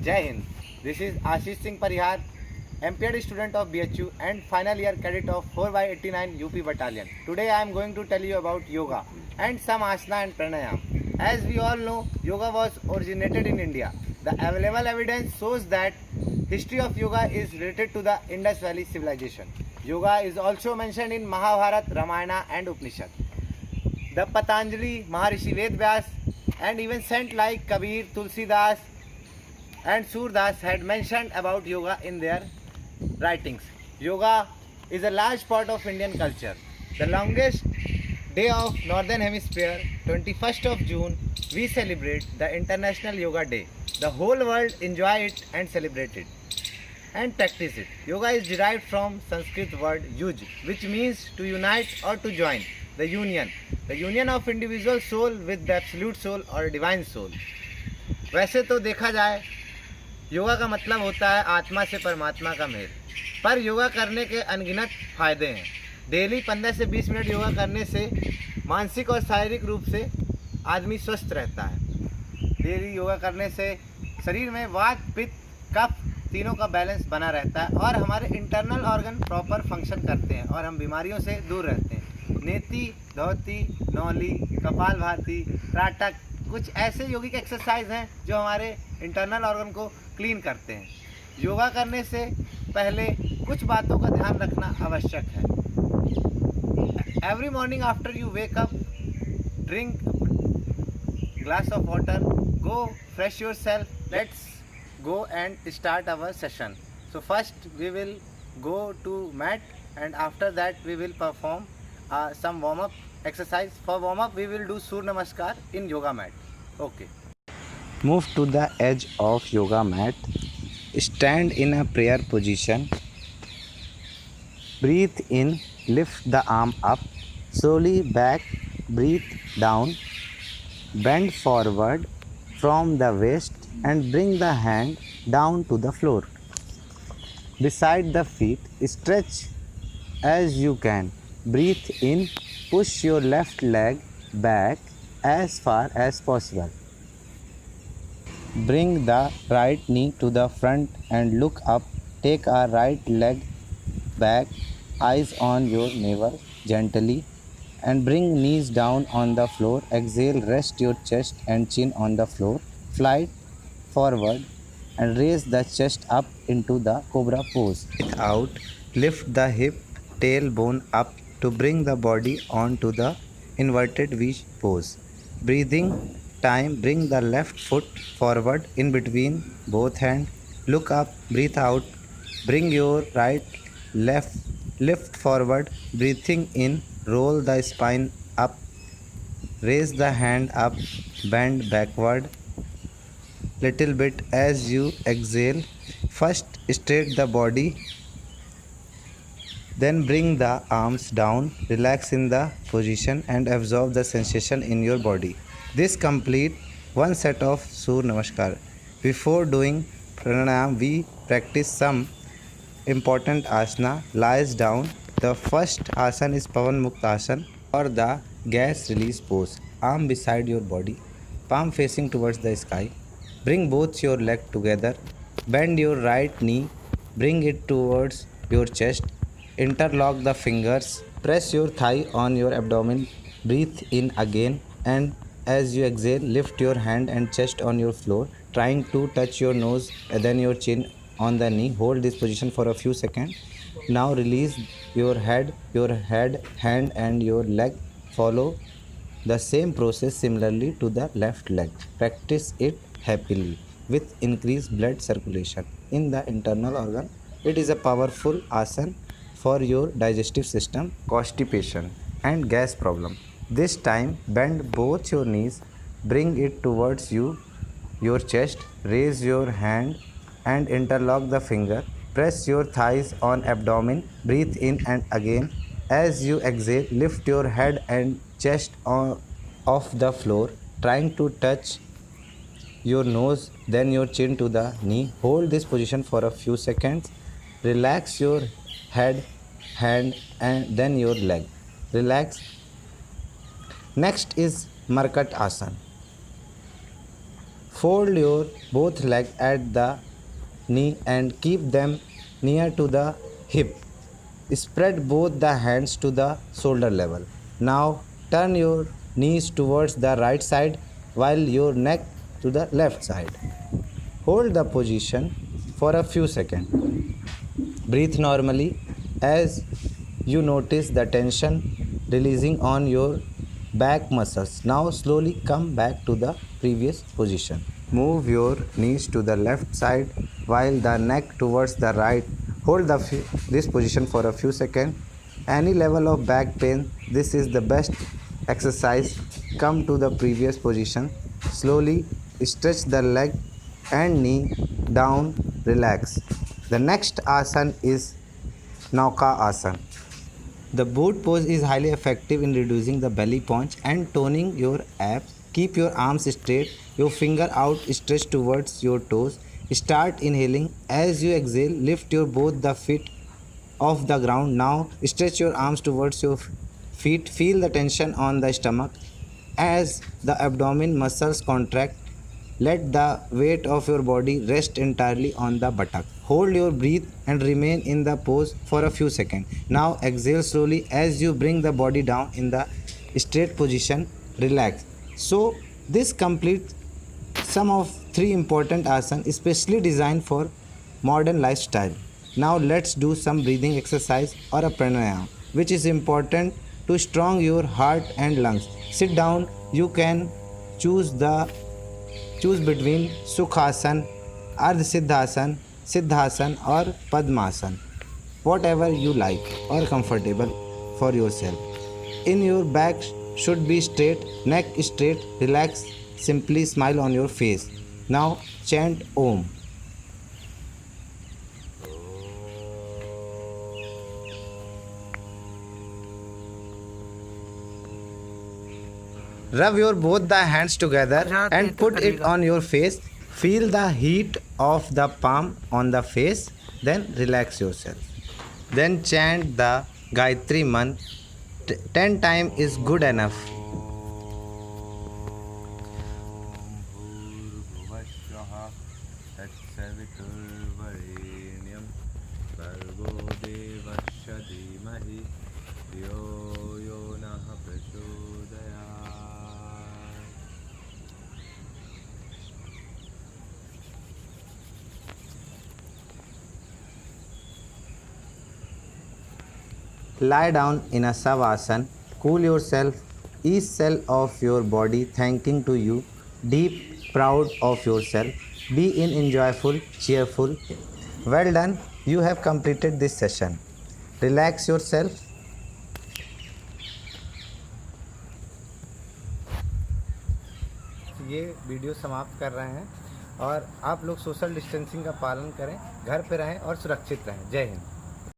Jai Hind. This is Ashish Singh Parihar, MPhD student of BHU and final year cadet of 4x89 UP Battalion. Today I am going to tell you about yoga and some asana and pranayam. As we all know, yoga was originated in India. The available evidence shows that history of yoga is related to the Indus Valley civilization. Yoga is also mentioned in Mahabharata, Ramayana and Upanishad. The Patanjali, Maharishi Ved Vyas and even saint like Kabir, Tulsidas and Surdas had mentioned about yoga in their writings. Yoga is a large part of Indian culture. The longest day of Northern Hemisphere, 21st of June, we celebrate the International Yoga Day. The whole world enjoy it and celebrate it and practice it. Yoga is derived from Sanskrit word yuj, which means to unite or to join. The union of individual soul with the absolute soul or divine soul. वैसे तो देखा जाए योगा का मतलब होता है आत्मा से परमात्मा का मेल, पर योगा करने के अनगिनत फायदे हैं। डेली 15 से 20 मिनट योगा करने से मानसिक और शारीरिक रूप से आदमी स्वस्थ रहता है। डेली योगा करने से शरीर में वात, पित्त, कफ तीनों का बैलेंस बना रहता है और हमारे इंटरनल ऑर्गन प्रॉपर फंक्शन करते हैं और हम बीमारियों से दूर रहते हैं। नेति, धोती, नौली, कपालभाति, त्राटक कुछ ऐसे योगिक एक्सरसाइज हैं जो हमारे इंटरनल ऑर्गन को क्लीन करते हैं। योगा करने से पहले कुछ बातों का ध्यान रखना आवश्यक है। Every morning after you wake up, drink glass of water, go fresh your self, let's go and start our session. So first we will go to mat and after that we will perform some warm up exercise. For warm up we will do Surya Namaskar in yoga mat. Okay. Move to the edge of yoga mat. Stand in a prayer position. Breathe in, lift the arm up. Slowly back, breathe down. Bend forward from the waist and bring the hand down to the floor. Beside the feet, stretch as you can. Breathe in, push your left leg back as far as possible. Bring the right knee to the front and look up. Take a right leg back, eyes on your navel gently and bring knees down on the floor. Exhale, rest your chest and chin on the floor. Fly forward and raise the chest up into the cobra pose. Breathe out, lift the hip, tailbone up to bring the body onto the inverted V pose. Breathing time, bring the left foot forward in between both hands. Look up, breathe out, bring your right left lift forward. Breathing in, roll the spine up, raise the hand up, bend backward little bit as you exhale. First straight the body, then bring the arms down, relax in the position and absorb the sensation in your body. This complete one set of Surya Namaskar. Before doing pranayam we practice some important asana. Lies down. The first asana is Pavan Mukta Asana or the gas release pose. Arm beside your body, palm facing towards the sky. Bring both your legs together. Bend your right knee. Bring it towards your chest. Interlock the fingers. Press your thigh on your abdomen. Breathe in again and as you exhale, lift your hand and chest on your floor, trying to touch your nose and then your chin on the knee. Hold this position for a few seconds. Now release your head, hand and your leg. Follow the same process similarly to the left leg. Practice it happily with increased blood circulation in the internal organ. It is a powerful asana for your digestive system, constipation and gas problem. This time bend both your knees, bring it towards you, your chest, raise your hand and interlock the finger. Press your thighs on abdomen, breathe in and again. As you exhale, lift your head and chest off the floor, trying to touch your nose, then your chin to the knee. Hold this position for a few seconds. Relax your head, hand and then your leg. Relax. Next is Markat Asana. Fold your both leg at the knee and keep them near to the hip. Spread both the hands to the shoulder level. Now turn your knees towards the right side while your neck to the left side. Hold the position for a few seconds. Breathe normally as you notice the tension releasing on your back muscles. Now slowly come back to the previous position. Move your knees to the left side while the neck towards the right. Hold this position for a few seconds. Any level of back pain, this is the best exercise. Come to the previous position. Slowly stretch the leg and knee down, relax. The next asana is Nauka Asana. The boat pose is highly effective in reducing the belly punch and toning your abs. Keep your arms straight, your finger out stretched towards your toes. Start inhaling. As you exhale, lift your both the feet off the ground. Now stretch your arms towards your feet. Feel the tension on the stomach as the abdomen muscles contract. Let the weight of your body rest entirely on the buttock. Hold your breath and remain in the pose for a few seconds. Now exhale slowly as you bring the body down in the straight position. Relax. So this completes some of 3 important asanas especially designed for modern lifestyle. Now let's do some breathing exercise or a pranayama, which is important to strong your heart and lungs. Sit down. You can choose between Sukhasan, Ardha Siddhasan or Padmasan, whatever you like or comfortable for yourself. In your back should be straight, neck straight, relax, simply smile on your face. Now chant Om. Rub your both the hands together and put it on your face. Feel the heat of the palm on the face. Then relax yourself. Then chant the Gayatri mantra. 10 times is good enough. Lie down in a savasana. Cool yourself, each cell of your body thanking to you. Deep, proud of yourself. Be in enjoyful, cheerful. Well done, you have completed this session. Relax yourself. ये video समाप्त कर रहे हैं और आप लोग social distancing का पालन करें, घर पे रहें और सुरक्षित रहें। जय हिंद।